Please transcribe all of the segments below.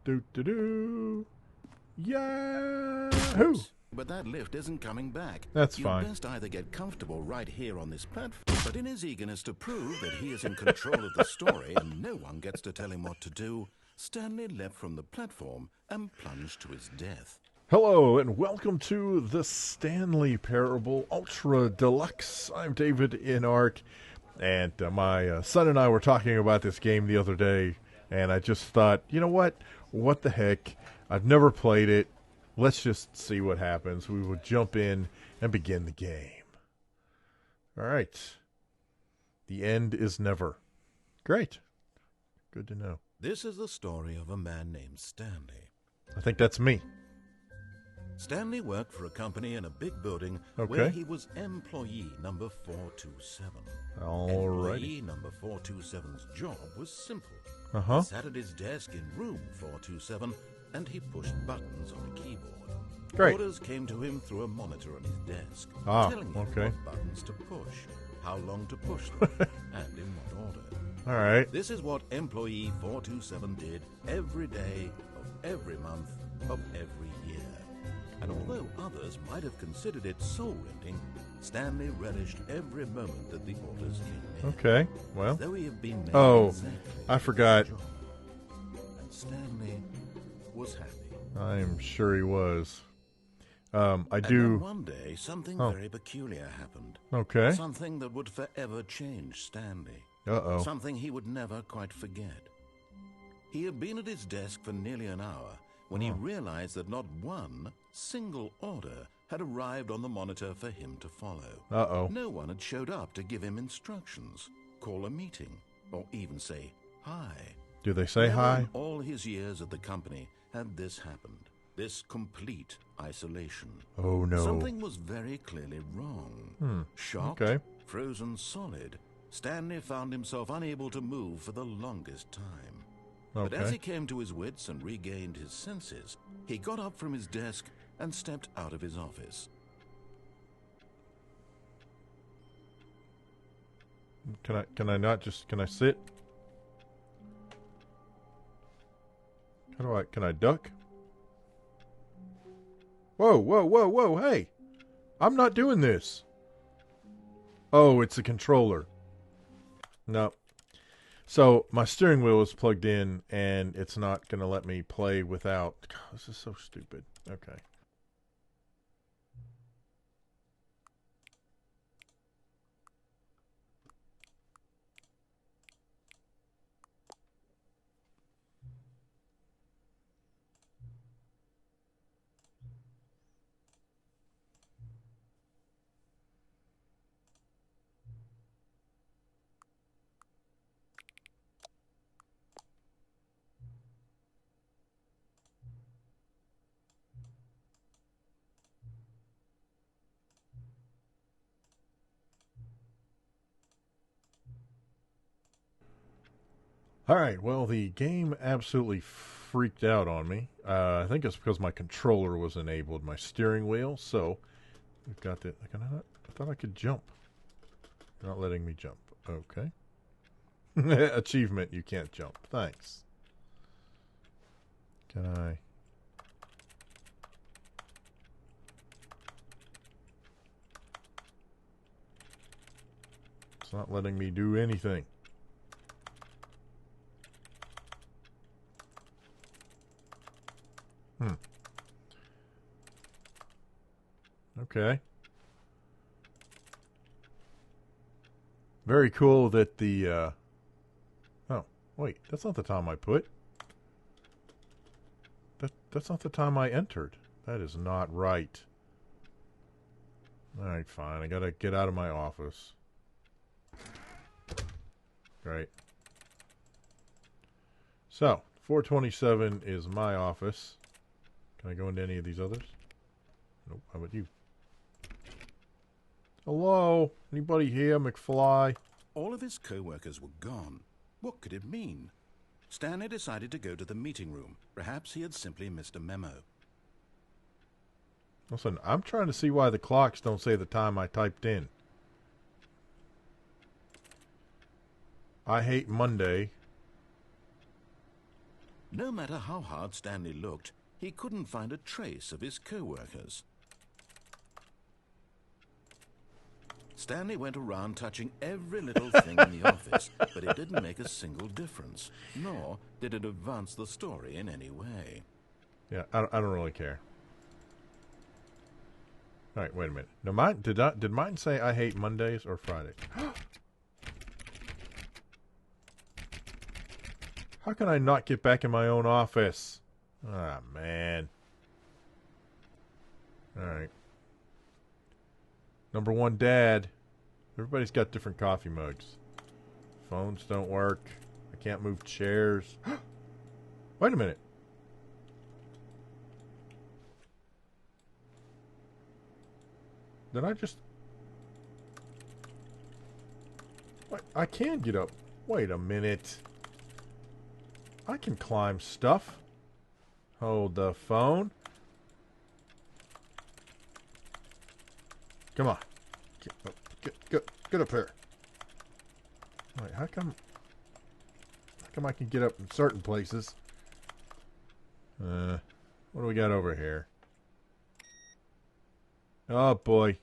Do. Yahoo! But that lift isn't coming back. That's fine. You'd best either get comfortable right here on this platform, but in his eagerness to prove that he is in control of the story and no one gets to tell him what to do, Stanley leapt from the platform and plunged to his death. Hello, and welcome to the Stanley Parable Ultra Deluxe. I'm Davidinark, and my son and I were talking about this game the other day, and I just thought, you know what? What the heck? I've never played it. Let's just see what happens. We will jump in and begin the game. All right. The end is never. Great. Good to know. This is the story of a man named Stanley. I think that's me. Stanley worked for a company in a big building Okay. where he was employee number 427. All right. Employee number 427's job was simple. Uh-huh. He sat at his desk in room 427 and he pushed buttons on a keyboard. Great. Orders came to him through a monitor on his desk, Ah, telling him okay. what buttons to push, how long to push them, and in what order. All right. This is what employee 427 did every day of every month of every year. And although others might have considered it soul-rending, Stanley relished every moment that the orders came in. Okay. Well. Though he had been made Oh, exactly I forgot. his job. And Stanley was happy. I'm sure he was. I And do. then one day, something Oh. very peculiar happened. Okay. Something that would forever change Stanley. Uh-oh. Something he would never quite forget. He had been at his desk for nearly an hour when he realized that not one single order had arrived on the monitor for him to follow. Uh-oh. No one had showed up to give him instructions, call a meeting, or even say hi. Do they say Never hi? in all his years at the company had this happened. This complete isolation. Oh, no. Something was very clearly wrong. Shocked, Okay. frozen solid, Stanley found himself unable to move for the longest time. But as Okay. he came to his wits and regained his senses, he got up from his desk and stepped out of his office. Can I not just, can I sit? Can I duck? Whoa, hey! I'm not doing this! Oh, it's a controller. No. So, my steering wheel is plugged in, and it's not going to let me play without... God, this is so stupid. Okay. Alright, well, the game absolutely freaked out on me. I think it's because my controller was enabled, my steering wheel, so we've got the... I thought I could jump. They're not letting me jump. Okay. Achievement, you can't jump. Thanks. Can I... It's not letting me do anything. Okay. Very cool that the, oh, wait, that's not the time I put. That's not the time I entered. That is not right. Alright, fine. I gotta get out of my office. Great. So, 427 is my office. Can I go into any of these others? Nope. How about you? Hello? Anybody here, McFly? All of his co-workers were gone. What could it mean? Stanley decided to go to the meeting room. Perhaps he had simply missed a memo. Listen, I'm trying to see why the clocks don't say the time I typed in. I hate Monday. No matter how hard Stanley looked, he couldn't find a trace of his co-workers. Stanley went around touching every little thing in the office, but it didn't make a single difference, nor did it advance the story in any way. Yeah, I don't really care. All right, wait a minute. Now, mine did mine say I hate Mondays or Fridays? How can I not get back in my own office? Ah, man. All right. Number one, Dad. Everybody's got different coffee mugs. Phones don't work. I can't move chairs. Wait a minute. Did I just... Wait, I can get up. Wait a minute. I can climb stuff. Hold the phone. Come on. Get up here. Wait, how come I can get up in certain places? What do we got over here? Oh, boy.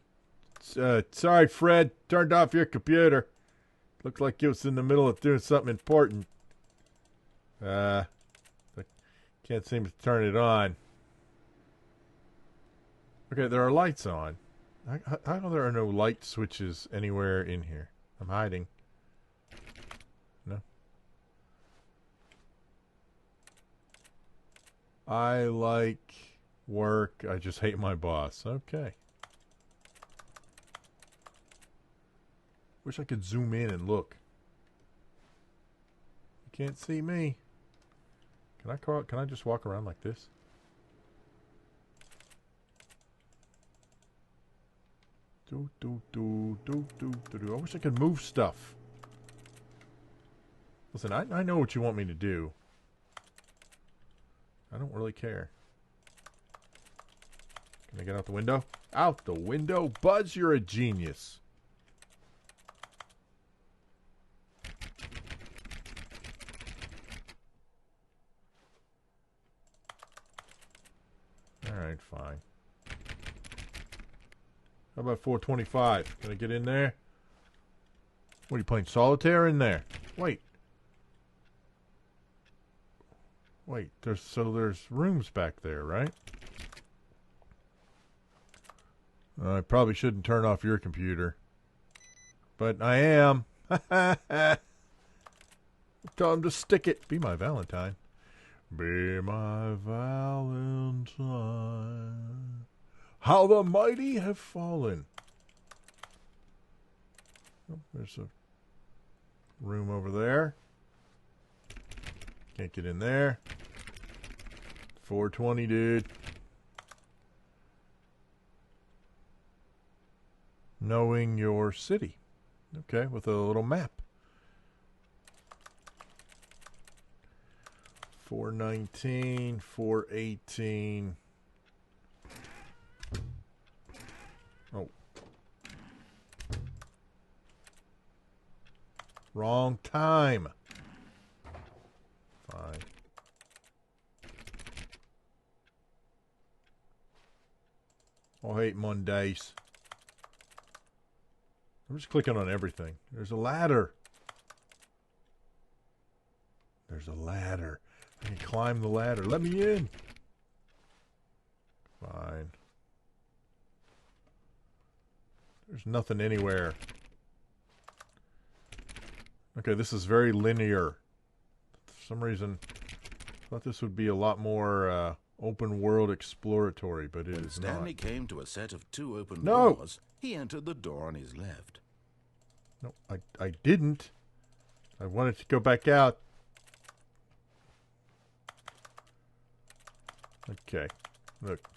Sorry, Fred. Turned off your computer. Looked like it was in the middle of doing something important. I can't seem to turn it on. Okay, there are lights on. How come there are no light switches anywhere in here? I'm hiding. No. I like work. I just hate my boss. Okay. Wish I could zoom in and look. You can't see me. Can I just walk around like this? I wish I could move stuff. Listen, I know what you want me to do. I don't really care. Can I get out the window? Out the window? Buzz, you're a genius. Alright, fine. How about 425? Can I get in there? What, are you playing solitaire in there? Wait. There's rooms back there, right? I probably shouldn't turn off your computer. But I am. Tell him to stick it. Be my Valentine. Be my Valentine. How the mighty have fallen. Oh, there's a room over there. Can't get in there. 420, dude. Knowing your city. Okay, with a little map. 419, 418. Oh. Wrong time. Fine. I hate Mondays. I'm just clicking on everything. There's a ladder. There's a ladder. I can climb the ladder. Let me in. Fine. There's nothing anywhere. Okay, this is very linear. For some reason, I thought this would be a lot more open world exploratory, but it is not. When Stanley came to a set of 2 open doors, he entered the door on his left. No, I didn't. I wanted to go back out. Okay, look.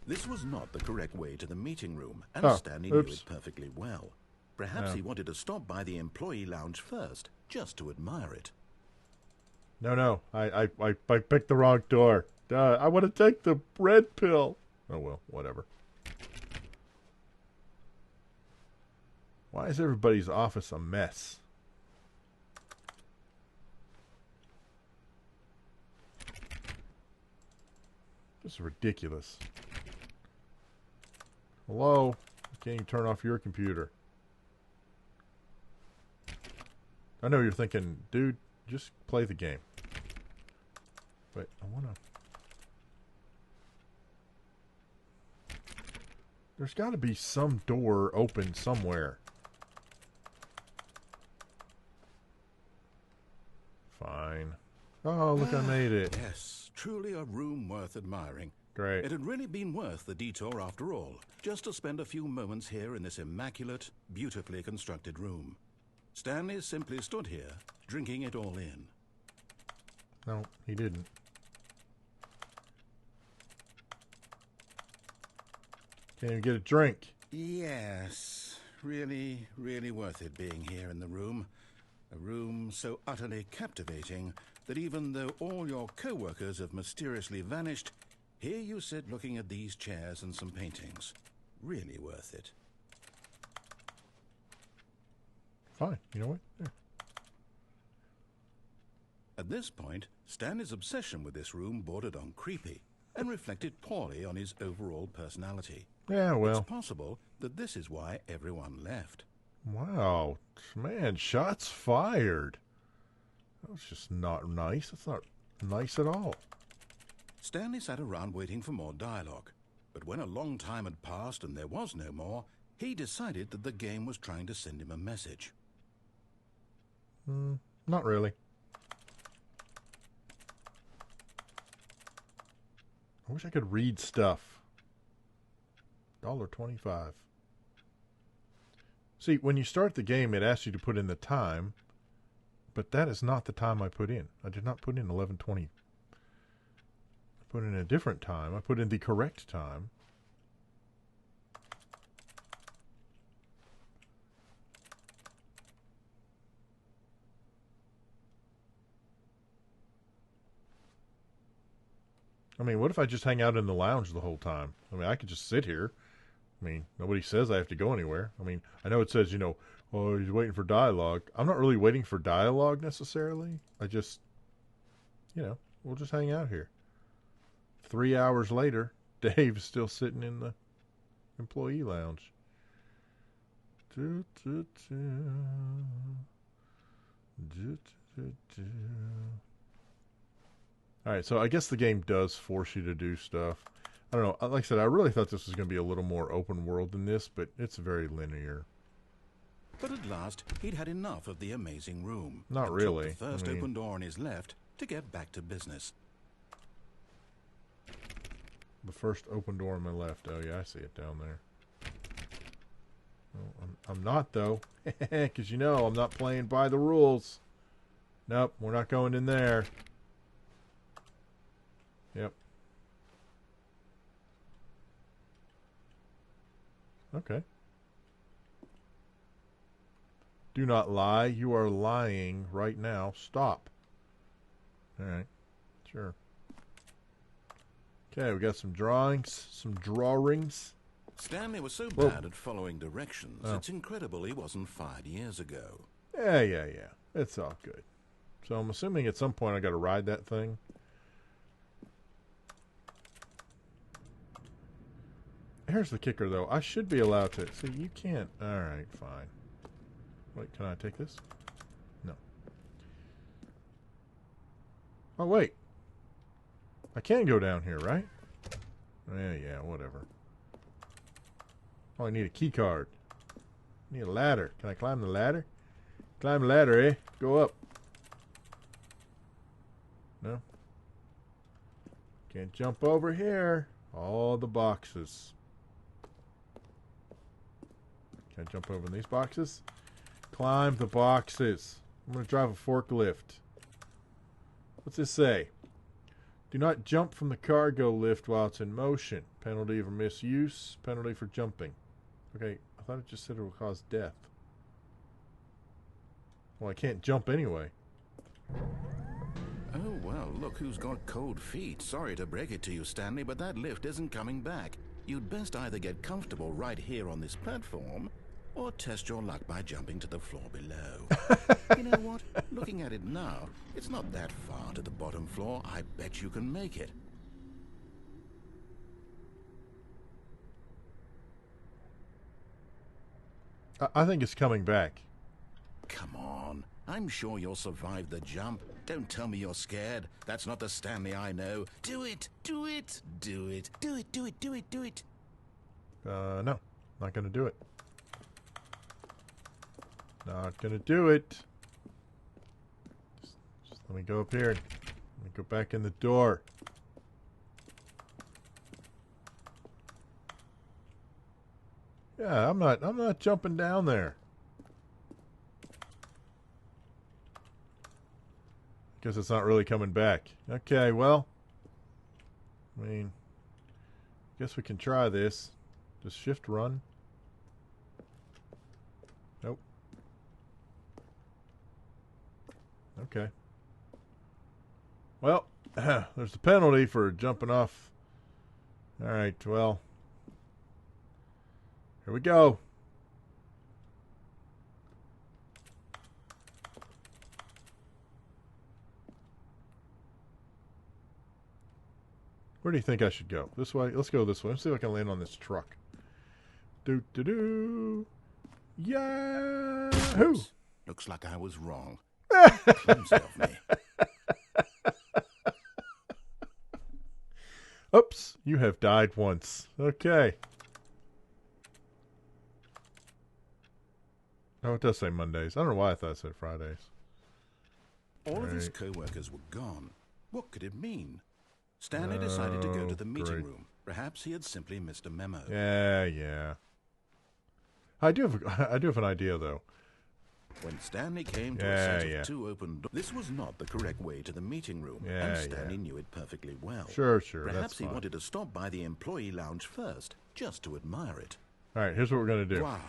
This was not the correct way to the meeting room, and Stanley knew it perfectly well. Perhaps he wanted to stop by the employee lounge first, just to admire it. No. I picked the wrong door. I want to take the red pill. Oh, well, whatever. Why is everybody's office a mess? This is ridiculous. Hello? Can't you turn off your computer? I know you're thinking, dude, just play the game. But I want to... There's got to be some door open somewhere. Fine. Oh, look, I made it. Yes, truly a room worth admiring. Great. It had really been worth the detour after all, just to spend a few moments here in this immaculate, beautifully constructed room. Stanley simply stood here, drinking it all in. No, he didn't. Can't even get a drink. Yes, really, really worth it being here in the room. A room so utterly captivating that even though all your co-workers have mysteriously vanished, here you sit looking at these chairs and some paintings. Really worth it. Fine. You know what? Yeah. At this point, Stanley's obsession with this room bordered on creepy and reflected poorly on his overall personality. Yeah, well. It's possible that this is why everyone left. Wow. Man, shots fired. That was just not nice. That's not nice at all. Stanley sat around waiting for more dialogue, but when a long time had passed and there was no more, he decided that the game was trying to send him a message. Not really. I wish I could read stuff. $1.25. See, when you start the game, it asks you to put in the time, but that is not the time I put in. I did not put in 11:20. I put in a different time. I put in the correct time. I mean, what if I just hang out in the lounge the whole time? I mean, I could just sit here. I mean, nobody says I have to go anywhere. I mean, I know it says, you know, oh, he's waiting for dialogue. I'm not really waiting for dialogue necessarily. I just, you know, we'll just hang out here. 3 hours later, Dave's still sitting in the employee lounge. Alright, so I guess the game does force you to do stuff. I don't know. Like I said, I really thought this was going to be a little more open world than this, but it's very linear. But at last, he'd had enough of the amazing room. Not and really. Took the first open door on his left to get back to business. The first open door on my left. Oh, yeah, I see it down there. Well, I'm not, though. Because, you know, I'm not playing by the rules. Nope, we're not going in there. Yep. Okay. Do not lie. You are lying right now. Stop. Alright. Sure. Okay, we got some drawings. Some drawings. Stanley was so bad at following directions, it's incredible he wasn't 5 years ago. Yeah. It's all good. So I'm assuming at some point I got to ride that thing. Here's the kicker, though. I should be allowed to... See, you can't... Alright, fine. Wait, can I take this? No. Oh, wait. I can go down here, right? Yeah, whatever. Oh, I need a key card. I need a ladder. Can I climb the ladder? Climb the ladder, eh? Go up. No? Can't jump over here. All the boxes. Can I jump over these boxes? Climb the boxes. I'm going to drive a forklift. What's this say? Do not jump from the cargo lift while it's in motion. Penalty for misuse. Penalty for jumping. Okay, I thought it just said it will cause death. Well, I can't jump anyway. Oh, well, look who's got cold feet. Sorry to break it to you, Stanley, but that lift isn't coming back. You'd best either get comfortable right here on this platform, or test your luck by jumping to the floor below. You know what? Looking at it now, it's not that far to the bottom floor. I bet you can make it. I think it's coming back. Come on. I'm sure you'll survive the jump. Don't tell me you're scared. That's not the Stanley I know. Do it! Do it! Do it! Do it! Do it! Do it! Do it! No. Not gonna do it. Not gonna do it. Just let me go up here. Let me go back in the door. Yeah, I'm not jumping down there. Guess it's not really coming back. Okay, well, I mean, guess we can try this. Just shift run. Nope. Okay. Well, there's the penalty for jumping off. All right, well, here we go. Where do you think I should go? This way? Let's go this way. Let's see if I can land on this truck. Do. Yahoo! Oops. Looks like I was wrong. Clumsy of me. Oops, you have died once. Okay. Oh, it does say Mondays. I don't know why I thought it said Fridays. All of his co-workers were gone. What could it mean? Stanley decided to go to the meeting room. Perhaps he had simply missed a memo. Yeah. I do have an idea, though. When Stanley came to a set of two open doors, this was not the correct way to the meeting room, and Stanley knew it perfectly well. Sure, Perhaps he wanted to stop by the employee lounge first, just to admire it. All right, here's what we're going to do. Wow.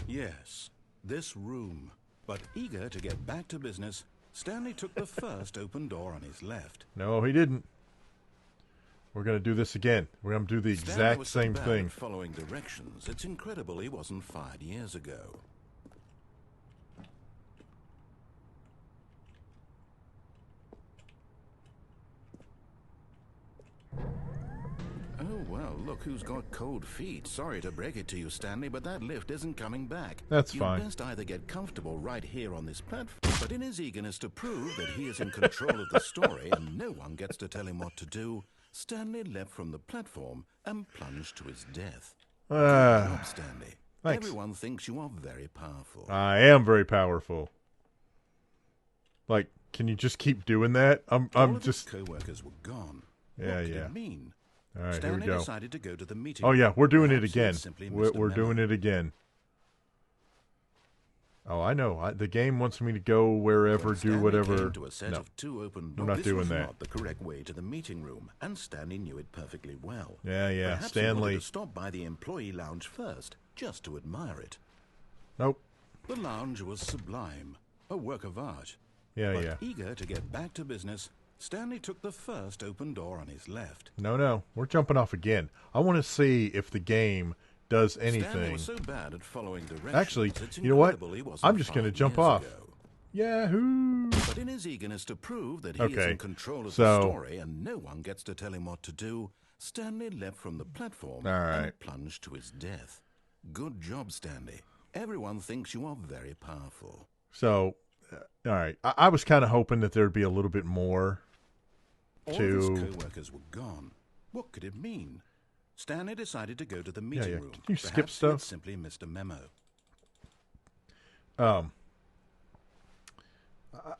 Yes, this room. But eager to get back to business, Stanley took the first open door on his left. No, he didn't. We're going to do this again. We're going to do the exact same thing. Following directions, it's incredible he wasn't fired years ago. Oh, well, look who's got cold feet. Sorry to break it to you, Stanley, but that lift isn't coming back. That's fine. You'd best either get comfortable right here on this platform, but in his eagerness to prove that he is in control of the story and no one gets to tell him what to do, Stanley leapt from the platform and plunged to his death. Good job, Stanley. Thanks. Everyone thinks you are very powerful. I am very powerful. Like, can you just keep doing that? I'm just. His co-workers were gone. Yeah, what could it mean? All right, Stanley here we go. decided to go to the meeting. Oh yeah, we're doing it Perhaps again. We're doing it again. Oh, I know. The game wants me to go wherever, do whatever. To a set No, of two open doors. I'm not doing This was that. not the correct way to the meeting room, and Stanley knew it perfectly well. Yeah. Perhaps Stanley. He wanted to stop by the employee lounge first, just to admire it. Nope. The lounge was sublime, a work of art. Yeah. Eager to get back to business, Stanley took the first open door on his left. No. We're jumping off again. I want to see if the game does anything. Stanley was so bad at following directions. Actually, it's you know what? incredible he wasn't I'm just going to fired jump years off. ago. Yahoo! But in his eagerness to prove that he is in control of the story and no one gets to tell him what to do, Stanley leapt from the platform and plunged to his death. Good job, Stanley. Everyone thinks you are very powerful. So, all right. I was kind of hoping that there'd be a little bit more All to. of his co-workers were gone. What could it mean? Stanley decided to go to the meeting room. Can you skip Perhaps stuff? He had simply missed a memo.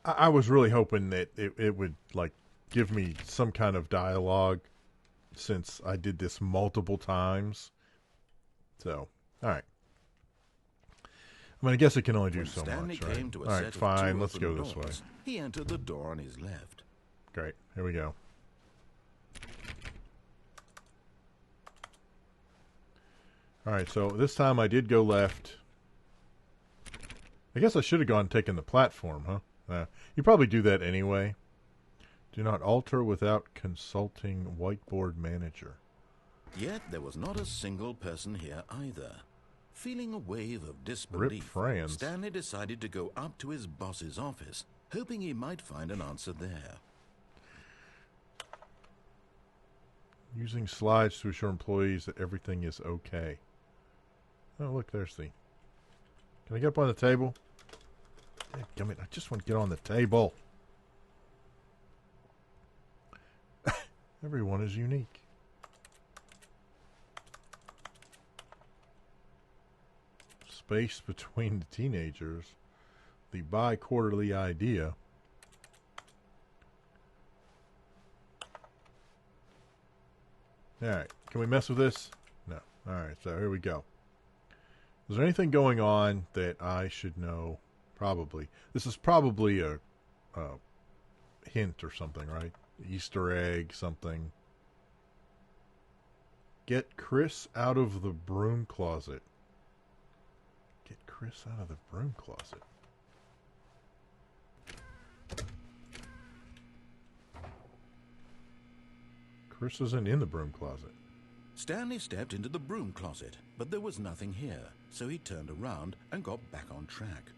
I was really hoping that it would like give me some kind of dialogue, since I did this multiple times. So, all right. I mean, I guess it can only do so much, right? All right, fine. Let's go this way. He entered the door on his left. Great. Here we go. All right, so this time I did go left. I guess I should have gone and taken the platform, huh? You probably do that anyway. Do not alter without consulting whiteboard manager. Yet there was not a single person here either. Feeling a wave of disbelief, Stanley decided to go up to his boss's office, hoping he might find an answer there. Using slides to assure employees that everything is okay. Oh, look, there's the... Can I get up on the table? Dammit, I just want to get on the table. Everyone is unique. Space between the teenagers. The bi-quarterly idea. Alright, can we mess with this? No. Alright, so here we go. Is there anything going on that I should know? Probably. This is probably a hint or something, right? Easter egg, something. Get Chris out of the broom closet. Get Chris out of the broom closet. Chris isn't in the broom closet. Stanley stepped into the broom closet, but there was nothing here, so he turned around and got back on track.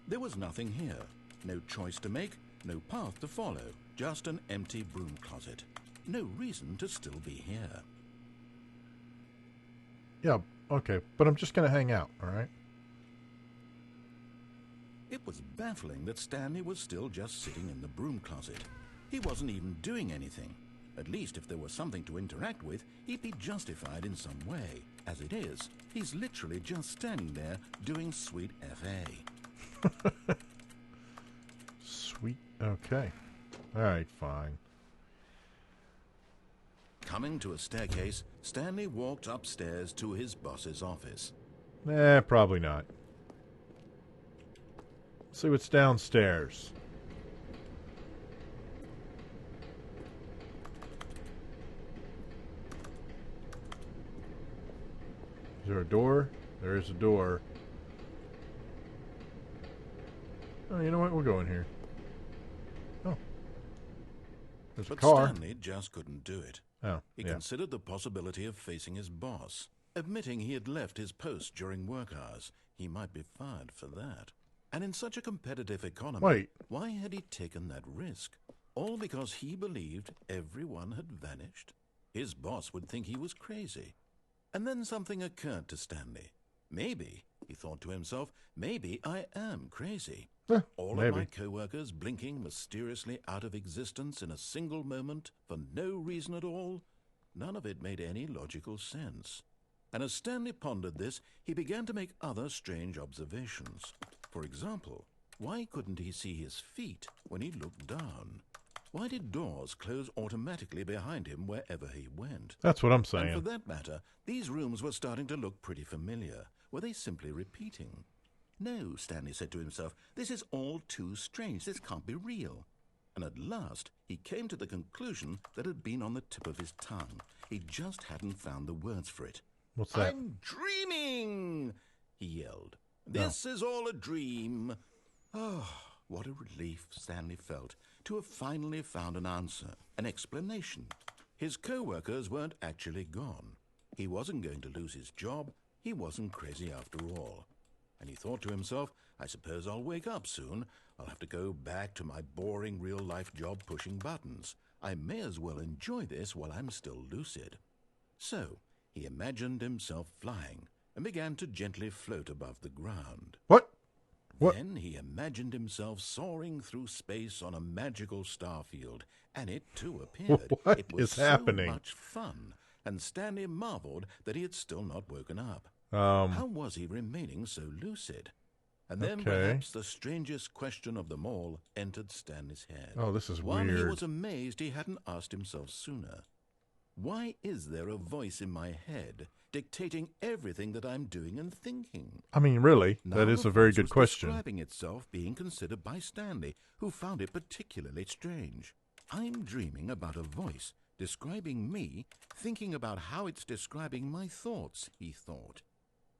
There was nothing here. No choice to make, no path to follow, just an empty broom closet. No reason to still be here. Yeah, okay, but I'm just going to hang out, all right? It was baffling that Stanley was still just sitting in the broom closet. He wasn't even doing anything. At least if there was something to interact with, he'd be justified in some way. As it is, he's literally just standing there doing sweet FA. Sweet, okay. All right, fine. Coming to a staircase, Stanley walked upstairs to his boss's office. Probably not. See what's downstairs. Is there a door? There is a door. Oh, you know what? We'll go in here. Oh. There's a car. But Stanley just couldn't do it. Oh, He considered the possibility of facing his boss. Admitting he had left his post during work hours, he might be fired for that. And in such a competitive economy, why had he taken that risk? All because he believed everyone had vanished? His boss would think he was crazy. And then something occurred to Stanley. Maybe, he thought to himself, maybe I am crazy. All of my co-workers blinking mysteriously out of existence in a single moment for no reason at all? None of it made any logical sense. And as Stanley pondered this, he began to make other strange observations. For example, why couldn't he see his feet when he looked down? Why did doors close automatically behind him wherever he went? That's what I'm saying. And for that matter, these rooms were starting to look pretty familiar. Were they simply repeating? No, Stanley said to himself, this is all too strange. This can't be real. And at last, he came to the conclusion that had been on the tip of his tongue. He just hadn't found the words for it. What's that? I'm dreaming, he yelled. This is all a dream. Oh, what a relief Stanley felt to have finally found an answer, an explanation. His co-workers weren't actually gone. He wasn't going to lose his job. He wasn't crazy after all. And he thought to himself, I suppose I'll wake up soon. I'll have to go back to my boring real-life job pushing buttons. I may as well enjoy this while I'm still lucid. So, he imagined himself flying and began to gently float above the ground. What? Then he imagined himself soaring through space on a magical starfield, and it too appeared. What it was is happening? So much fun, and Stanley marveled that he had still not woken up. How was he remaining so lucid? And then perhaps the strangest question of them all entered Stanley's head. Oh, this is One weird. he was amazed he hadn't asked himself sooner. Why is there a voice in my head dictating everything that I'm doing and thinking? I mean, really, Now that is the a very voice good was question. Describing itself being considered by Stanley, who found it particularly strange. I'm dreaming about a voice describing me, thinking about how it's describing my thoughts, he thought.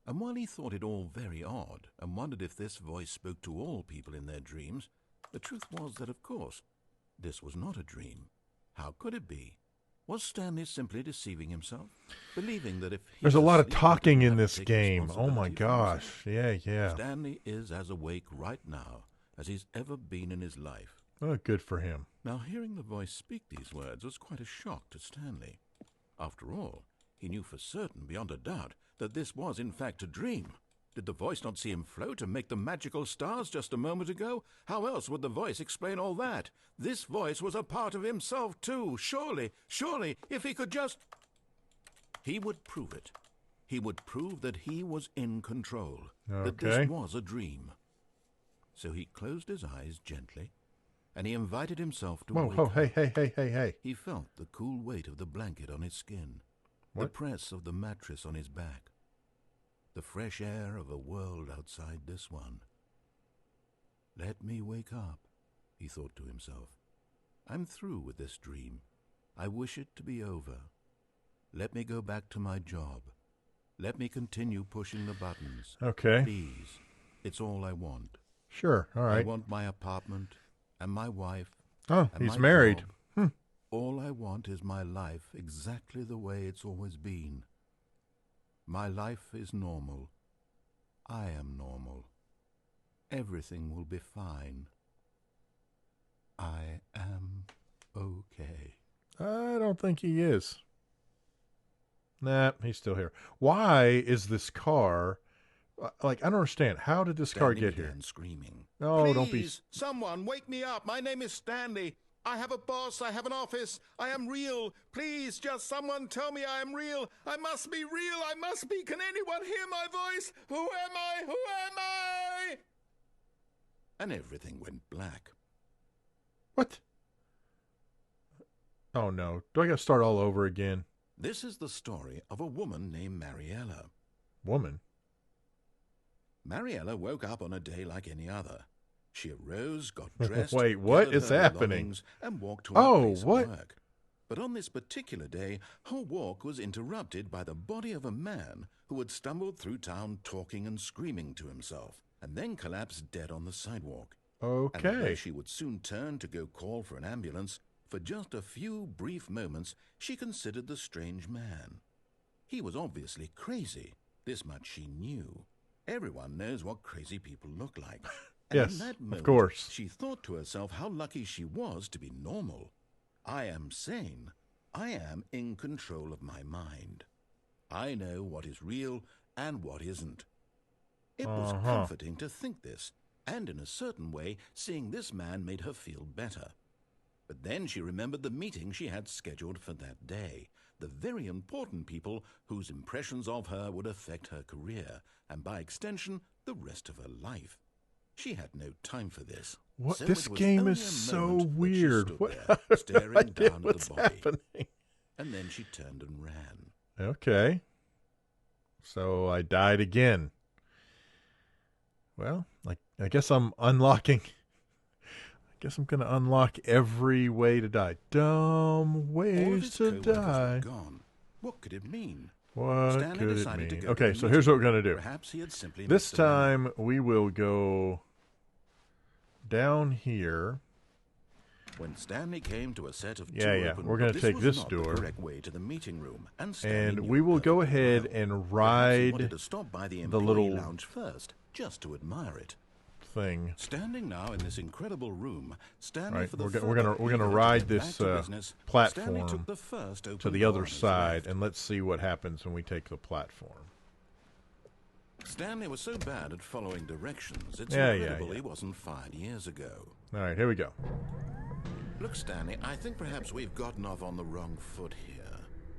And while he thought it all very odd and wondered if this voice spoke to all people in their dreams, the truth was that, of course, this was not a dream. How could it be? Was Stanley simply deceiving himself, believing that if he There's a was lot of asleep, he talking didn't in have this to take game. Oh my responsibility for gosh. himself? Yeah, yeah. Stanley is as awake right now as he's ever been in his life. Oh, good for him. Now, hearing the voice speak these words was quite a shock to Stanley. After all, he knew for certain, beyond a doubt, that this was in fact a dream. Did the voice not see him float and make the magical stars just a moment ago? How else would the voice explain all that? This voice was a part of himself too. Surely, if he could just... He would prove it. He would prove that he was in control, that this was a dream. So he closed his eyes gently, and he invited himself to wake up. Hey. He felt the cool weight of the blanket on his skin, the press of the mattress on his back, the fresh air of a world outside this one. Let me wake up, he thought to himself. I'm through with this dream. I wish it to be over. Let me go back to my job. Let me continue pushing the buttons. Okay. Please. It's all I want. Sure, all right. I want my apartment and my wife. Oh, and he's my married. job. All I want is my life exactly the way it's always been. My life is normal. I am normal. Everything will be fine. I am okay. I don't think he is. Nah, he's still here. Why is this car... Like, I don't understand. How did this car get here? Screaming. No, Please, don't be... someone, wake me up. My name is Stanley. I have a boss. I have an office. I am real. Please, just someone tell me I am real. I must be real. I must be. Can anyone hear my voice? Who am I? Who am I? And everything went black. What? Oh, no. Do I got to start all over again? This is the story of a woman named Mariella. Woman? Mariella woke up on a day like any other. She arose, got dressed, Wait, what gathered is her happening? belongings, and walked to her place of work. But on this particular day, her walk was interrupted by the body of a man who had stumbled through town talking and screaming to himself, and then collapsed dead on the sidewalk. Okay. And although she would soon turn to go call for an ambulance, for just a few brief moments she considered the strange man. He was obviously crazy. This much she knew. Everyone knows what crazy people look like. And yes, in that moment, of course. She thought to herself how lucky she was to be normal. I am sane. I am in control of my mind. I know what is real and what isn't. It was comforting to think this, and in a certain way, seeing this man made her feel better. But then she remembered the meeting she had scheduled for that day, the very important people whose impressions of her would affect her career, and by extension, the rest of her life. She had no time for this. What? So this it was game only is a so moment that she weird. stood What? there, staring down at What's the body. happening? And then she turned and ran. Okay. So I died again. Well, I guess I'm unlocking. I guess I'm going to unlock every way to die. Dumb ways to die. Gone. What could it mean? What Stanley could it decided to mean? go Okay, to so the here's what we're meeting. going to do. Perhaps he had simply This missed the memo. time we will go down here. When Stanley came to a set of two Yeah. open We're going to this take was this not the door. correct way to the meeting room, and Stanley And knew we it will go perfectly ahead well. and Perhaps he ride wanted to stop by the the employee little lounge first, just to admire it. thing. Standing now in this incredible room, Stanley Right, for the we're gonna ride this Stanley platform took the first open to the door other on his side, left. and let's see what happens when we take the platform. Stanley was so bad at following directions, it's Yeah, incredible yeah. he wasn't fired years ago. All right, here we go. Look, Stanley, I think perhaps we've gotten off on the wrong foot here.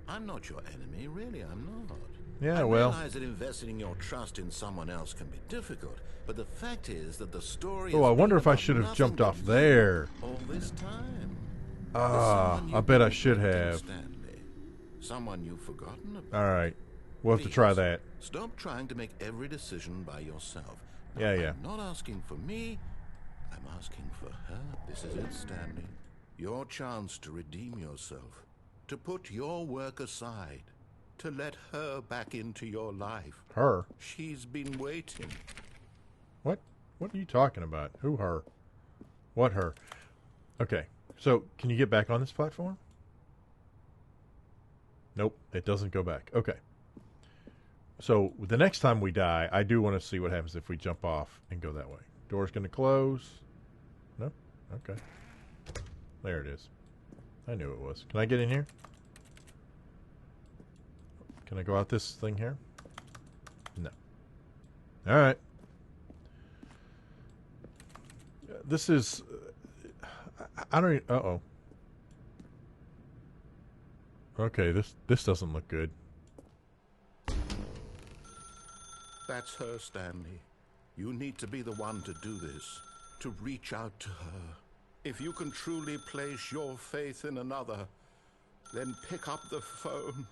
I'm not your enemy, really, I'm not. Yeah, I well. realize that investing your trust in someone else can be difficult, but the fact is that the story Oh, has I wonder been if I about should have nothing jumped but off you there. all this time. Ah, Someone I you bet I didn't should like, have. Stanley. Someone you've forgotten about. All right, we'll have to try Please, that. Stop trying to make every decision by yourself. Yeah, yeah. I'm not asking for me. I'm asking for her. This is it, Stanley. Your chance to redeem yourself. To put your work aside. to let her back into your life. Her? She's been waiting. What? What are you talking about? Who her? What her? Okay, so can you get back on this platform? Nope, it doesn't go back. Okay. So the next time we die, I do want to see what happens if we jump off and go that way. Door's going to close. No? Okay. There it is. I knew it was. Can I get in here? Can I go out this thing here? No. All right. This is... I don't even... Uh-oh. Okay, this doesn't look good. That's her, Stanley. You need to be the one to do this, to reach out to her. If you can truly place your faith in another, then pick up the phone.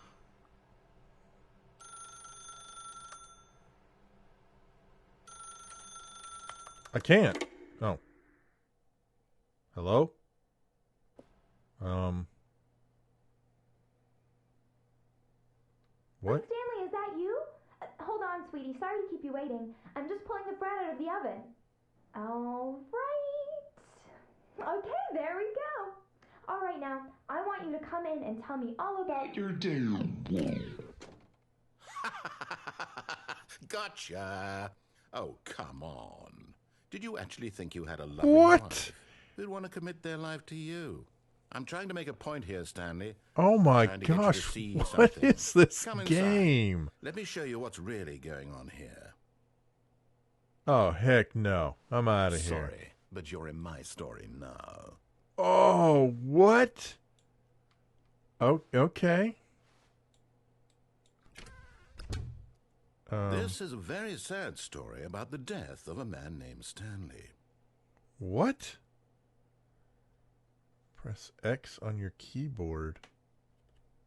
I can't. Oh. Hello? What? Stanley, is that you? Hold on, sweetie. Sorry to keep you waiting. I'm just pulling the bread out of the oven. All right. Okay, there we go. All right, now, I want you to come in and tell me all about your day. Gotcha. Oh, come on. Did you actually think you had a loving What? wife who'd want to commit their life to you? I'm trying to make a point here, Stanley. Oh my Trying to get you to gosh. see What something. is this Come inside. game? Let me show you what's really going on here. Oh, heck no. I'm out of here. Sorry, but you're in my story now. Oh, what? Oh, okay. This is a very sad story about the death of a man named Stanley. What? Press X on your keyboard.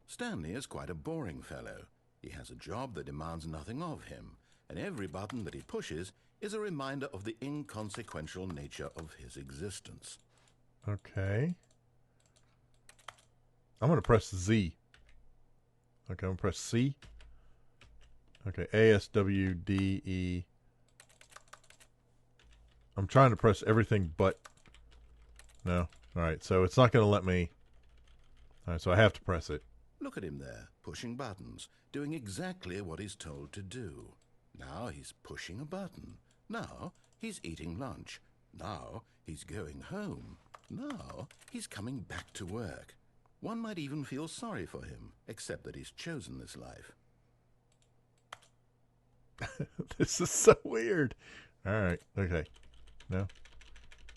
Stanley is quite a boring fellow. He has a job that demands nothing of him, and every button that he pushes is a reminder of the inconsequential nature of his existence. Okay. I'm going to press Z. Okay, I'm going to press C. Okay, A, S, W, D, E. I'm trying to press everything but... No. Alright, so it's not going to let me... Alright, so I have to press it. Look at him there, pushing buttons, doing exactly what he's told to do. Now he's pushing a button. Now he's eating lunch. Now he's going home. Now he's coming back to work. One might even feel sorry for him, except that he's chosen this life. This is so weird. Alright, okay. No.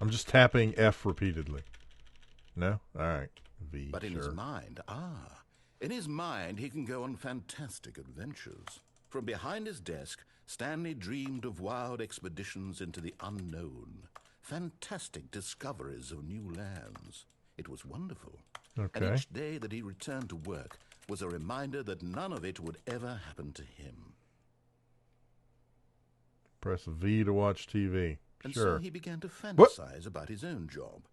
I'm just tapping F repeatedly. No? Alright. V, But in sure. his mind, in his mind he can go on fantastic adventures. From behind his desk, Stanley dreamed of wild expeditions into the unknown, fantastic discoveries of new lands. It was wonderful. Okay. And each day that he returned to work was a reminder that none of it would ever happen to him. Press V to watch TV. And Sure. so he began to fantasize about his own job.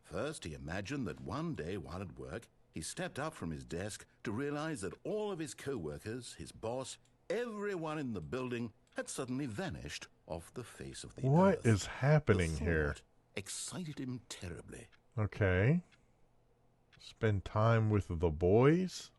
First, he imagined that one day while at work, he stepped up from his desk to realize that all of his co-workers, his boss, everyone in the building had suddenly vanished off the face of the earth. What is happening The here? thought excited him terribly. Okay. Spend time with the boys?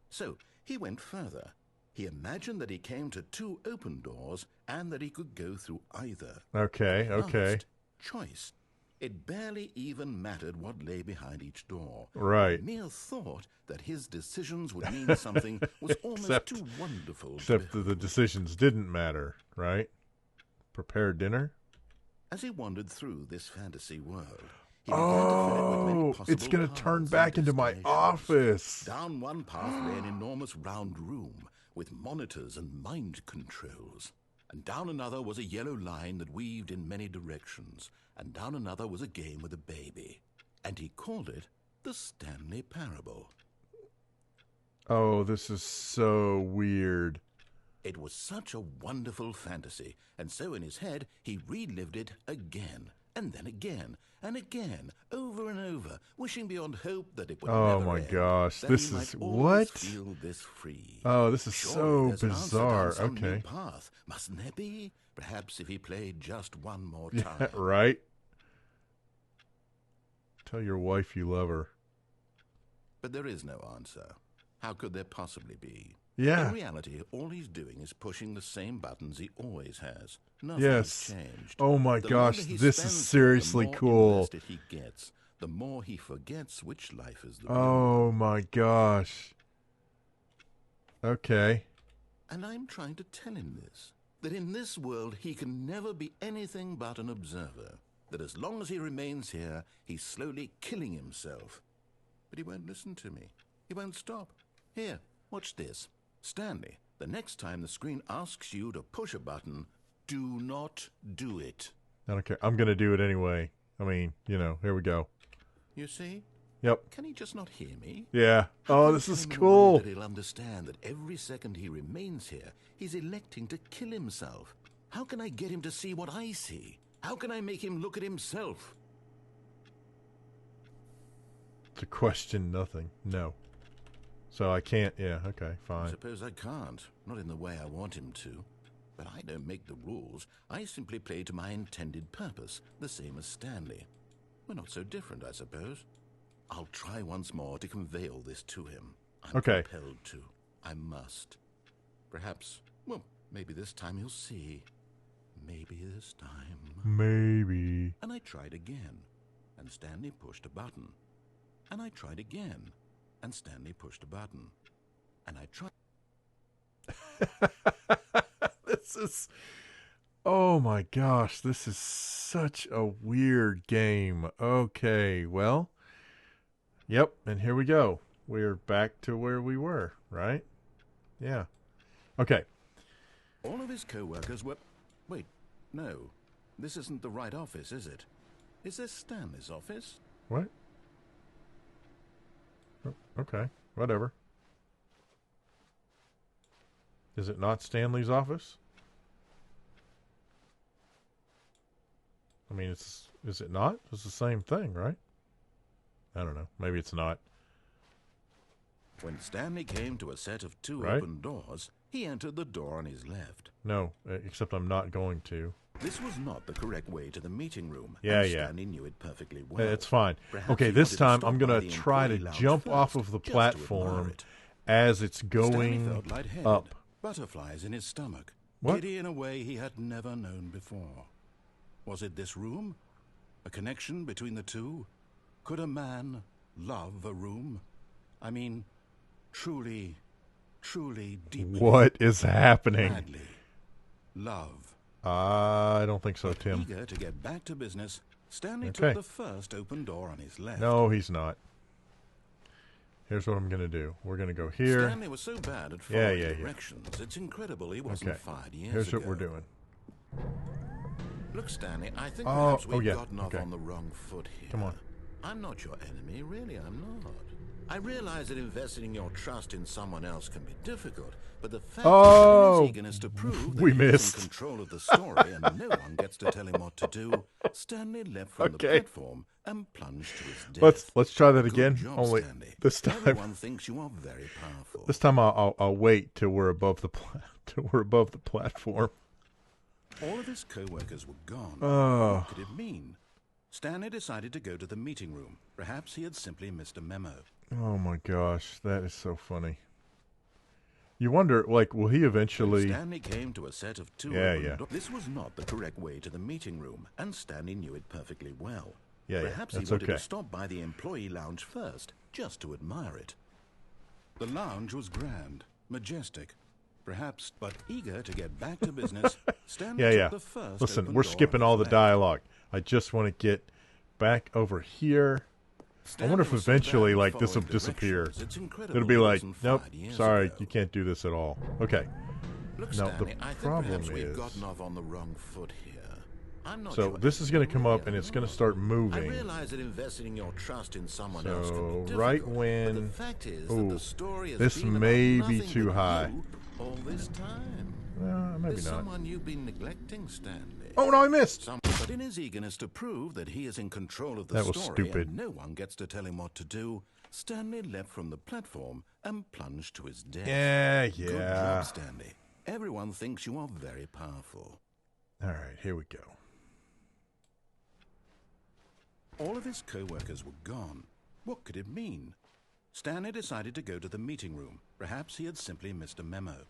So he went further. He imagined that he came to two open doors and that he could go through either. Okay, At okay. last, choice. It barely even mattered what lay behind each door. Right. The mere thought that his decisions would mean something was almost Except- too wonderful. Except that the decisions didn't matter, right? Prepare dinner? As he wandered through this fantasy world, he began to fill it with many Oh, possible it's going to turn paths back and into my destinations. office. Down one path lay an enormous round room with monitors and mind controls. And down another was a yellow line that weaved in many directions. And down another was a game with a baby. And he called it the Stanley Parable. Oh, this is so weird. It was such a wonderful fantasy, and so in his head he relived it again and then again, and again, over and over, wishing beyond hope that it would Oh never my end. gosh, That this he is might always what? feel this free. Oh, this is Surely so there's an answer bizarre. down some new Okay. path, mustn't there be? Perhaps if he played just one more Yeah, time. right? Tell your wife you love her. But there is no answer. How could there possibly be? Yeah. In reality, all he's doing is pushing the same buttons he always has. Nothing's Yes. changed. Oh my The gosh, longer he this is spends, seriously the more cool. invested he gets, the more he forgets which life is the real Oh one. my gosh. Okay. And I'm trying to tell him this, that in this world he can never be anything but an observer, that as long as he remains here, he's slowly killing himself. But he won't listen to me. He won't stop. Here, watch this. Stanley, the next time the screen asks you to push a button, do not do it. I don't care. I'm going to do it anyway. I mean, you know, here we go. You see? Yep. Can he just not hear me? Yeah. How Oh, can I this tell is him in a way cool. that he'll understand that every second he remains here, he's electing to kill himself. How can I get him to see what I see? How can I make him look at himself? To question nothing. No. So I can't. Yeah. Okay. I Fine. suppose I can't. Not in the way I want him to. But I don't make the rules. I simply play to my intended purpose, the same as Stanley. We're not so different, I suppose. I'll try once more to convey all this to him. I'm Okay. compelled to. I must. Perhaps, well, maybe this time he'll see. Maybe this time. Maybe. And I tried again, and Stanley pushed a button. And I tried again, and Stanley pushed a button. And I tried. This is. Oh my gosh. This is such a weird game. Okay. Well. Yep. And here we go. We're back to where we were, right? Yeah. Okay. All of his co-workers were... Wait, no. This isn't the right office, is it? Is this Stanley's office? What? Oh, okay. Whatever. Is it not Stanley's office? I mean, is it not? It's the same thing, right? I don't know. Maybe it's not. When Stanley came to a set of two Right. open doors, he entered the door on his left. No, except I'm not going to. This was not the correct way to the meeting room. Yeah, and yeah. Stanley knew it perfectly well. It's fine. Perhaps Okay, he this wanted to time stop I'm by going the to try to employee lounge jump off first, of the just to admire platform it. as it's Stanley going felt lightheaded, up. butterflies in his stomach, What? giddy in a way he had never known before. Was it this room? A connection between the two? Could a man love a room? I mean, truly, deeply, What is happening? madly love. I don't think so, Tim. Eager to get back to business, Stanley Okay. took the first open door on his left. No, he's not. Here's what I'm going to do. We're going to go here. Stanley was so bad at Yeah, following yeah, yeah. directions, it's incredible he wasn't Okay. fired years Here's ago. what we're doing. Look, Stanley, I think Oh, perhaps oh, we've yeah, gotten off okay. on the wrong foot here. Come on. I'm not your enemy, really, I'm not. I realize that investing your trust in someone else can be difficult, but the fact Oh, is, in his eagerness to prove that we he's missed. in control of the story and no one gets to tell him what to do, Stanley leapt from the Okay. platform and plunged to his death. Let's try that Good again. job, Only Stanley. this time. Everyone thinks you are very powerful. This time I'll wait till we're above the till we're above the platform. All of his co-workers were gone. Oh. What could it mean? Stanley decided to go to the meeting room. Perhaps he had simply missed a memo. Oh my gosh, that is so funny. You wonder, like, will he When eventually? Stanley came to a set of two Yeah, open yeah. doors. This was not the correct way to the meeting room, and Stanley knew it perfectly well. Yeah, yeah, Perhaps that's he wanted okay. to stop by the employee lounge first, just to admire it. The lounge was grand, majestic, perhaps, but eager to get back to business, Stanley Yeah, took yeah. the first Listen, open we're door skipping on all his the left. dialogue. I just want to get back over here. I wonder if Stanley was so eventually, bad at like, this will following disappear. directions, it's incredible It'll be he like, wasn't nope, fired years sorry, ago. you can't do this at all. Okay. Look, Now, the Stanley, I think problem perhaps we've is- gotten off on the wrong foot here. I'm not So your this is going to enemy, come up really, and I'm it's going to not. start I moving. realize that investing your trust in someone else can be So difficult, right but when, the fact is that ooh, the story has this been about may be nothing too but high. you all this time. Maybe There's not. someone you've been neglecting, Stanley. Oh, no, I missed. But in his eagerness to prove that he is in control of the That was story stupid. and no one gets to tell him what to do, Stanley leapt from the platform and plunged to his death. Yeah. Good job, Stanley. Everyone thinks you are very powerful. All right, here we go. All of his co-workers were gone. What could it mean? Stanley decided to go to the meeting room. Perhaps he had simply missed a memo.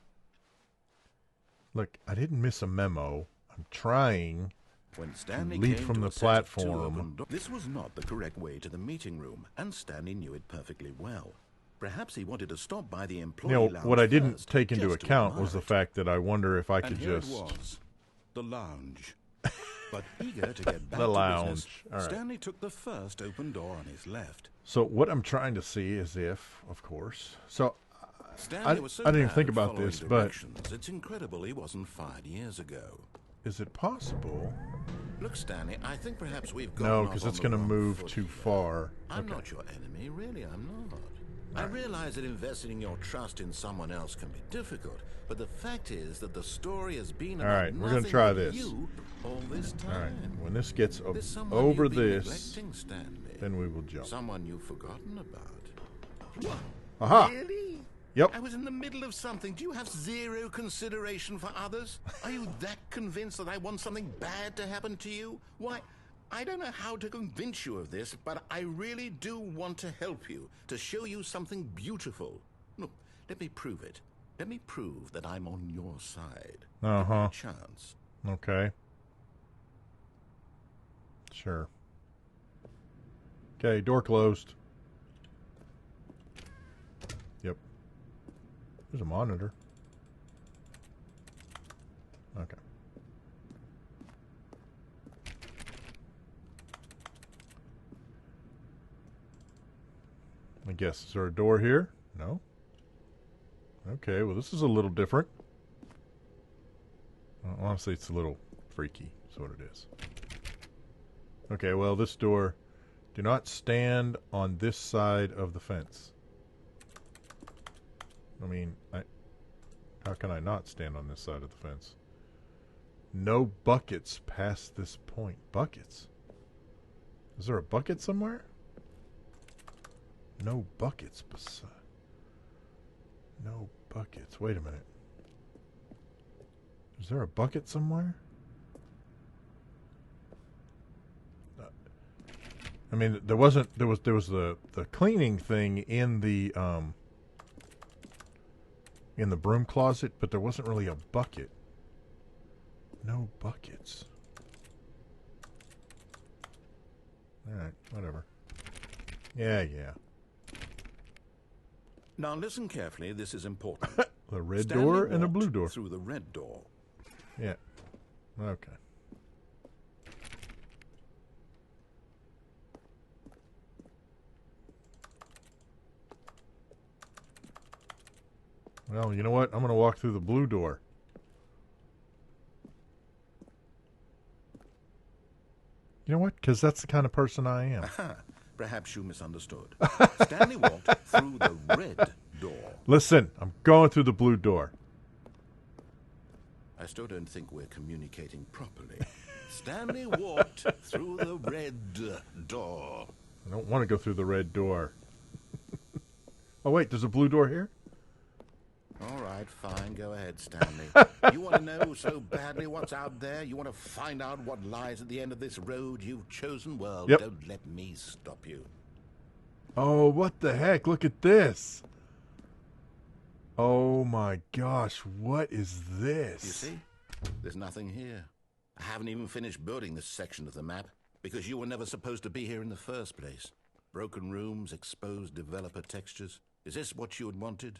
Look, I didn't miss a memo. I'm trying When Stanley to leap came from to the a set of two platform. open this was not the correct way to the meeting room, and Stanley knew it perfectly well. Perhaps he wanted to stop by the employee lounge what I didn't first, take into just to account admire was the it. fact that I wonder if I And could here just... it was, the lounge. But eager to get back The to lounge. business, All right. Stanley took the first open door on his left. So what I'm trying to see is if, of course... So Stanley was so I didn't even bad think at about following this, but directions, it's incredible he wasn't fired years ago. is it possible? Look, Stanley, I think perhaps we've got No, because it's going to move too here. far. I'm Okay. not your enemy, really, I'm not. I realize that investing your trust in someone else can be difficult, but the fact is that the story has been All about right, we're gonna nothing try but this. you all this time. All right, when this gets There's someone over you've been this, neglecting, Stanley. then we will jump. Someone you've forgotten about. What? Aha! Really? Yep. I was in the middle of something. Do you have zero consideration for others? Are you that convinced that I want something bad to happen to you? Why, I don't know how to convince you of this, but I really do want to help you, to show you something beautiful. Look, let me prove it. Let me prove that I'm on your side. Uh-huh. Give me a chance. Okay. Sure. Okay, door closed. Yep. There's a monitor. Okay. I guess. Is there a door here? No. Okay, well, this is a little different. Honestly, it's a little freaky. That's what it is. Okay, well, this door... Do not stand on this side of the fence. I mean, how can I not stand on this side of the fence? No buckets past this point. Buckets? Is there a bucket somewhere? No buckets beside. No buckets. Wait a minute. Is there a bucket somewhere? I mean, there wasn't. There was the cleaning thing in the broom closet, but there wasn't really a bucket. No buckets. All right, whatever. Yeah. Now listen carefully, this is important. The red Stanley door and a walked blue door. through the red door. Yeah. Okay. Well, you know what? I'm going to walk through the blue door. You know what? Because that's the kind of person I am. Perhaps you misunderstood. Stanley walked through the red door. Listen, I'm going through the blue door. I still don't think we're communicating properly. Stanley walked through the red door. I don't want to go through the red door. Oh, wait, there's a blue door here? All right, fine. Go ahead, Stanley. You want to know so badly what's out there? You want to find out what lies at the end of this road you've chosen? Well, Yep. Don't let me stop you. Oh, what the heck? Look at this. Oh, my gosh. What is this? You see? There's nothing here. I haven't even finished building this section of the map because you were never supposed to be here in the first place. Broken rooms, exposed developer textures. Is this what you had wanted?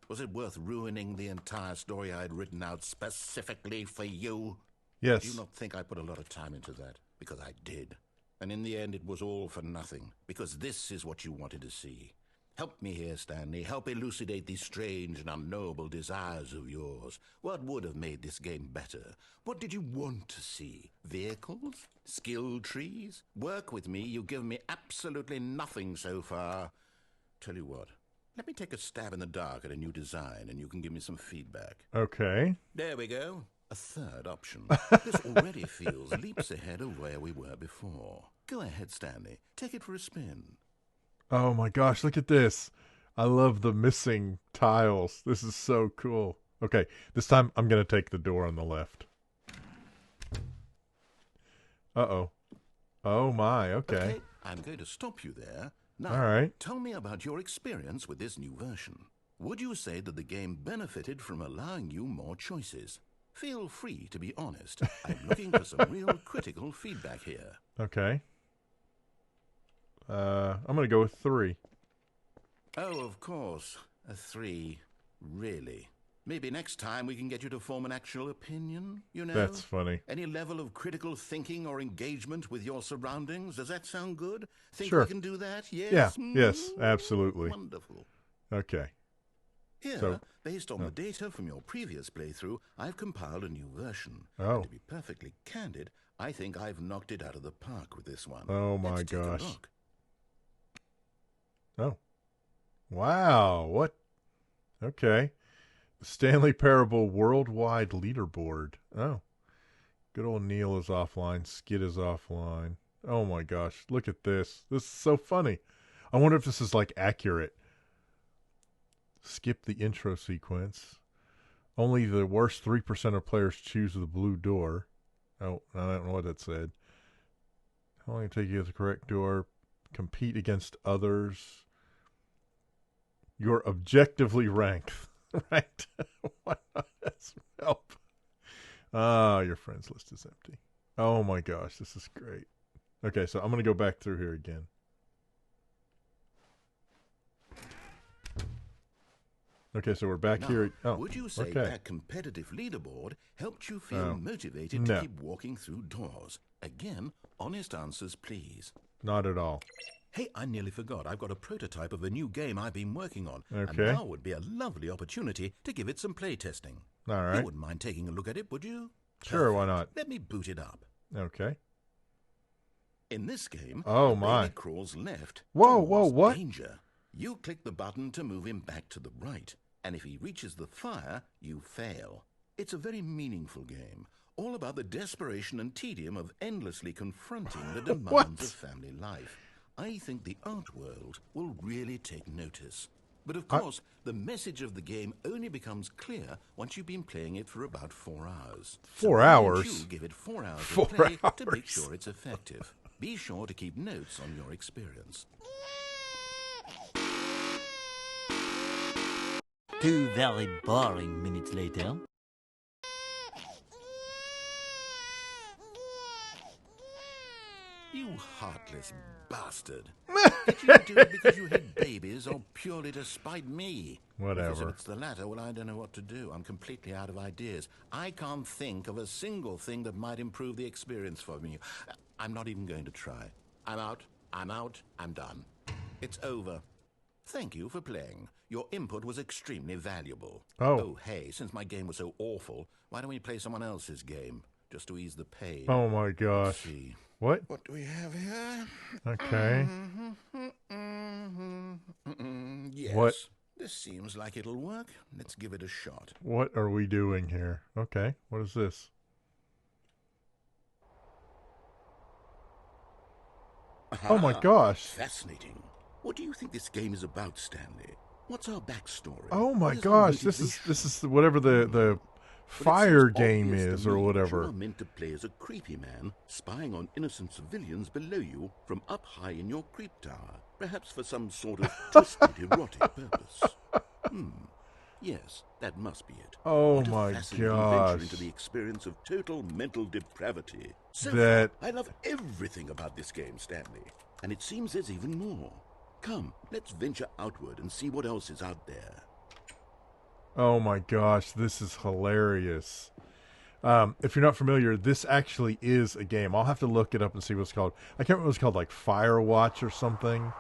Was it worth ruining the entire story I had written out specifically for you? Yes. Do you not think I put a lot of time into that? Because I did. And in the end, it was all for nothing. Because this is what you wanted to see. Help me here, Stanley. Help elucidate these strange and unknowable desires of yours. What would have made this game better? What did you want to see? Vehicles? Skill trees? Work with me. You've given me absolutely nothing so far. Tell you what. Let me take a stab in the dark at a new design, and you can give me some feedback. Okay. There we go. a third option. This already feels leaps ahead of where we were before. Go ahead, Stanley. Take it for a spin. Oh my gosh, look at this. I love the missing tiles. This is so cool. Okay, this time I'm going to take the door on the left. Uh-oh. Oh my, okay. I'm going to stop you there. Now, all right. Tell me about your experience with this new version. Would you say that the game benefited from allowing you more choices? Feel free to be honest. I'm looking for some real critical feedback here. Okay. I'm going to go with 3. Oh, of course. A 3. Really? Maybe next time we can get you to form an actual opinion, you know? That's funny. Any level of critical thinking or engagement with your surroundings, does that sound good? Think sure. we can do that? Yes? Yeah, yes, absolutely. Wonderful. Okay. Here, based on the data from your previous playthrough, I've compiled a new version. Oh. And to be perfectly candid, I think I've knocked it out of the park with this one. Oh my Let's take a gosh. look. Oh. Wow. What? Okay. Stanley Parable Worldwide Leaderboard. Oh. Good old Neil is offline. Skid is offline. Oh my gosh. Look at this. This is so funny. I wonder if this is like accurate. Skip the intro sequence. Only the worst 3% of players choose the blue door. Oh, I don't know what that said. How long it take you to the correct door? Compete against others. You're objectively ranked. Right? Why not? That's help. Ah, your friends list is empty. Oh my gosh, this is great. Okay, so I'm going to go back through here again. Okay, so we're back here. Oh, would you say that competitive leaderboard helped you feel motivated to keep walking through doors? Again, honest answers, please. Not at all. Hey, I nearly forgot. I've got a prototype of a new game I've been working on. Okay. And now would be a lovely opportunity to give it some play testing. All right. You wouldn't mind taking a look at it, would you? Sure, why not? Let me boot it up. Okay. In this game, oh the my, baby crawls left. Whoa, what? Danger. You click the button to move him back to the right, and if he reaches the fire, you fail. It's a very meaningful game, all about the desperation and tedium of endlessly confronting the demands of family life. I think the art world will really take notice. But of course, the message of the game only becomes clear once you've been playing it for about 4 hours. 4 hours? You give it 4 hours 4 of play hours. to make sure it's effective. Be sure to keep notes on your experience. 2 very boring minutes later. You heartless bastard. Did you do it because you hate babies or purely to spite me? Whatever. Because if it's the latter, well, I don't know what to do. I'm completely out of ideas. I can't think of a single thing that might improve the experience for me. I'm not even going to try. I'm out. I'm done. It's over. Thank you for playing. Your input was extremely valuable. Oh, hey, since my game was so awful, why don't we play someone else's game? Just to ease the pain. Oh my gosh. Let's see. What? What do we have here? Okay. Yes. What? This seems like it'll work. Let's give it a shot. What are we doing here? Okay. What is this? Oh my gosh. Fascinating. What do you think this game is about, Stanley? What's our backstory? Oh my gosh. This is whatever the fire game is or whatever. You are meant to play as a creepy man spying on innocent civilians below you from up high in your creep tower, perhaps for some sort of twisted erotic purpose. Yes, that must be it. Oh what a my fascinating gosh. venture into the experience of total mental depravity. So That far, I love everything about this game, Stanley, and it seems there's even more. Come, let's venture outward and see what else is out there. Oh my gosh, this is hilarious. If you're not familiar, this actually is a game. I'll have to look it up and see what it's called. I can't remember what it's called, like Firewatch or something.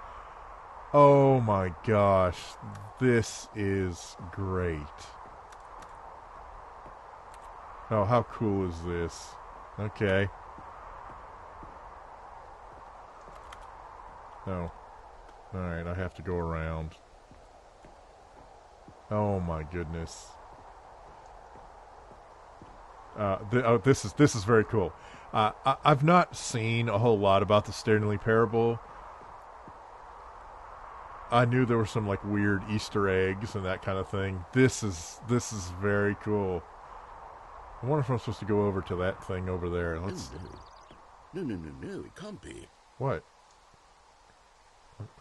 Oh my gosh, this is great. Oh, how cool is this? Okay. Oh. Alright, I have to go around. Oh my goodness. This is very cool. I've not seen a whole lot about the Stanley Parable. I knew there were some like weird Easter eggs and that kind of thing. This is very cool. I wonder if I'm supposed to go over to that thing over there. Let's. No, it can't be. What?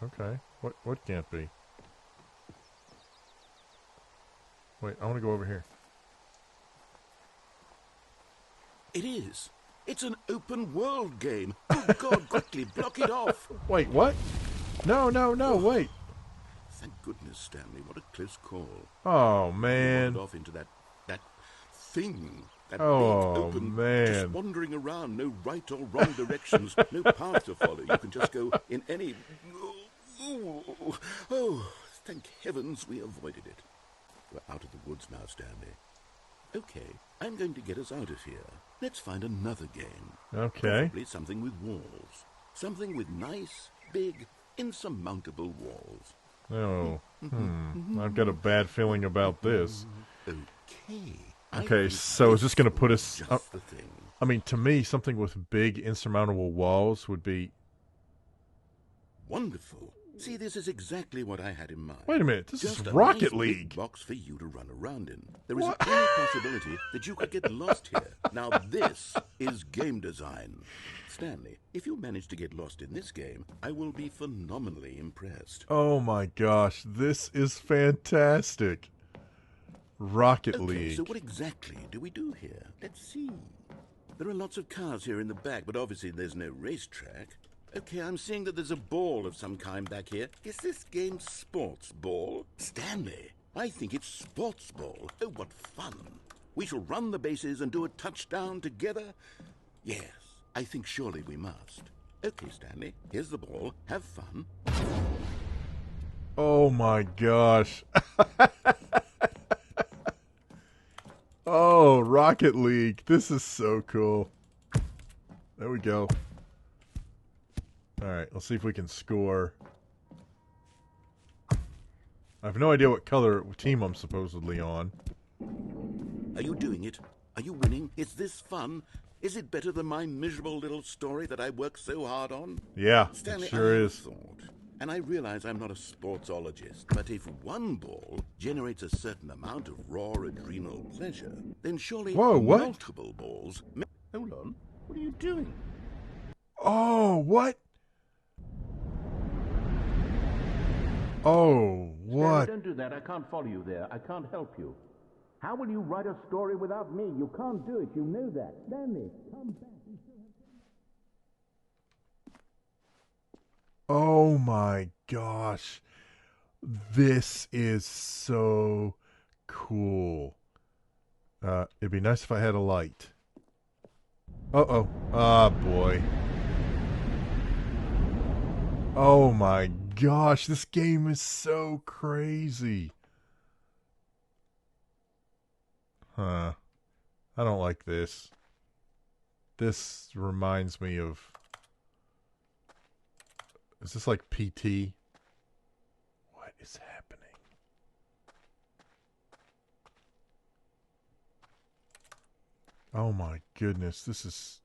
Okay. What can't be? Wait, I want to go over here. It is. It's an open world game. Oh God, quickly block it off. Wait, what? No, wait. Thank goodness, Stanley. What a close call. Oh, You man. wandered off into that thing. That Oh, big open, man. just wandering around. No right or wrong directions. No path to follow. You can just go in any... Oh, thank heavens we avoided it. We're out of the woods now, Stanley. Okay, I'm going to get us out of here. Let's find another game. Okay. Probably something with walls. Something with nice, big, insurmountable walls. Oh. I've got a bad feeling about this. Okay, so is this going to put us... Just the thing. I mean, to me, something with big, insurmountable walls would be... Wonderful. See, this is exactly what I had in mind. Wait a minute, this Just is a Rocket nice League. Big box for you to run around in. There isn't any possibility that you could get lost here. Now this is game design. Stanley, if you manage to get lost in this game, I will be phenomenally impressed. Oh my gosh, this is fantastic. Rocket League. So what exactly do we do here? Let's see. There are lots of cars here in the back, but obviously there's no racetrack. Okay, I'm seeing that there's a ball of some kind back here. Is this game sports ball? Stanley, I think it's sports ball. Oh, what fun. We shall run the bases and do a touchdown together. Yes, I think surely we must. Okay, Stanley, here's the ball. Have fun. Oh my gosh. Oh, Rocket League. This is so cool. There we go. Alright, let's see if we can score. I have no idea what color team I'm supposedly on. Are you doing it? Are you winning? Is this fun? Is it better than my miserable little story that I worked so hard on? Yeah, Stanley, it sure I have a is. thought, and I realize I'm not a sportsologist, but if one ball generates a certain amount of raw adrenal pleasure, then surely multiple balls... Hold on. What are you doing? Oh, what? Oh, what? Stanley, don't do that. I can't follow you there. I can't help you. How will you write a story without me? You can't do it. You know that. Stanley, come back. Oh my gosh. This is so cool. It'd be nice if I had a light. Uh-oh. Ah, boy. Oh my gosh, this game is so crazy. Huh. I don't like this. This reminds me of... Is this like PT? What is happening? Oh my goodness, this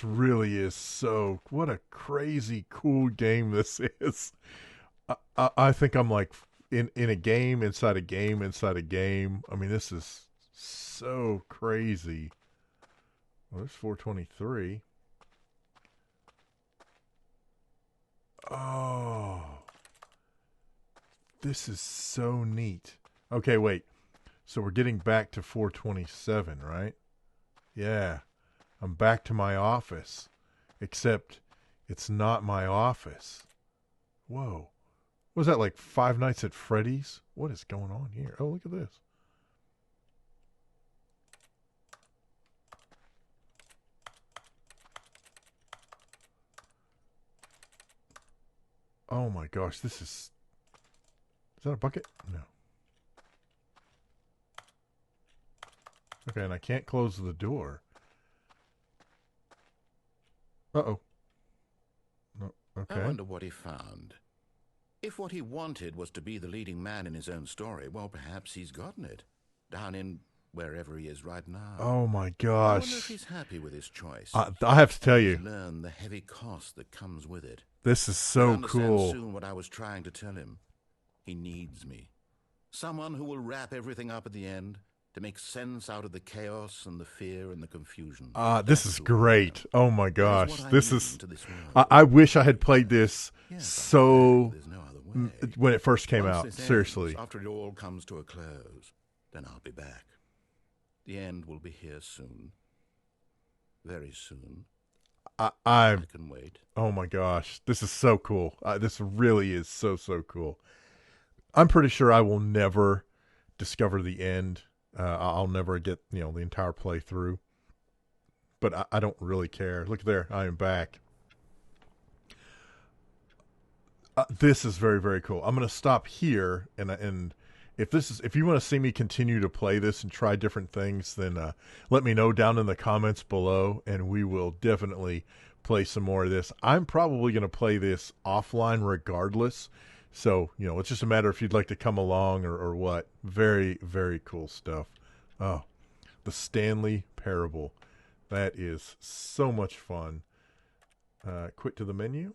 really is so... What a crazy cool game this is. I think I'm like in a game inside a game inside a game. I mean, this is so crazy. Well, there's 423. Oh. This is so neat. Okay, wait. So we're getting back to 427, right? Yeah. I'm back to my office. Except it's not my office. Whoa. Was that like Five Nights at Freddy's? What is going on here? Oh, look at this. Oh my gosh, this is... Is that a bucket? No. Okay, and I can't close the door. Uh-oh. No, okay. I wonder what he found. If what he wanted was to be the leading man in his own story, well, perhaps he's gotten it. down in wherever he is right now. Oh my I wonder if gosh. he's happy with his choice. I have to tell you, Learn the heavy cost that comes with it. this is He'll so understand cool. soon what I was trying to tell him. He needs me. Someone who will wrap everything up at the end to make sense out of the chaos and the fear and the confusion. This is great. Oh my gosh. That is what I This mean is... to this world. I wish I had played this Yes, so... there's no other way. when it first came Once out. this Seriously. ends, after it all comes to a close, then I'll be back. The end will be here soon. Very soon. I I can wait. Oh my gosh. This is so cool. This really is so cool. I'm pretty sure I will never discover the end. I'll never get, the entire playthrough. But I don't really care. Look there. I am back. This is very, very cool. I'm going to stop here, and if you want to see me continue to play this and try different things, then let me know down in the comments below, and we will definitely play some more of this. I'm probably going to play this offline regardless. So, it's just a matter if you'd like to come along or what. Very, very cool stuff. Oh, the Stanley Parable. That is so much fun. Quit to the menu.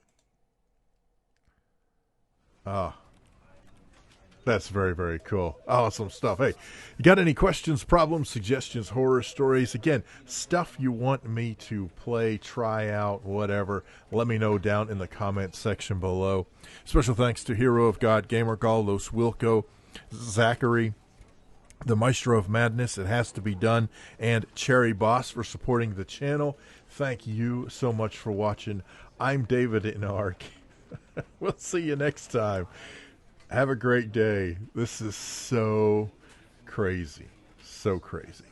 That's very, very cool. Awesome stuff. Hey, you got any questions, problems, suggestions, horror stories? Again, stuff you want me to play, try out, whatever. Let me know down in the comment section below. Special thanks to Hero of God, GamerGull, LosWilko, Zachary, the Maestro of Madness, It Has to Be Done, and Cherry Boss for supporting the channel. Thank you so much for watching. I'm Davidinark. We'll see you next time. Have a great day. This is so crazy. So crazy.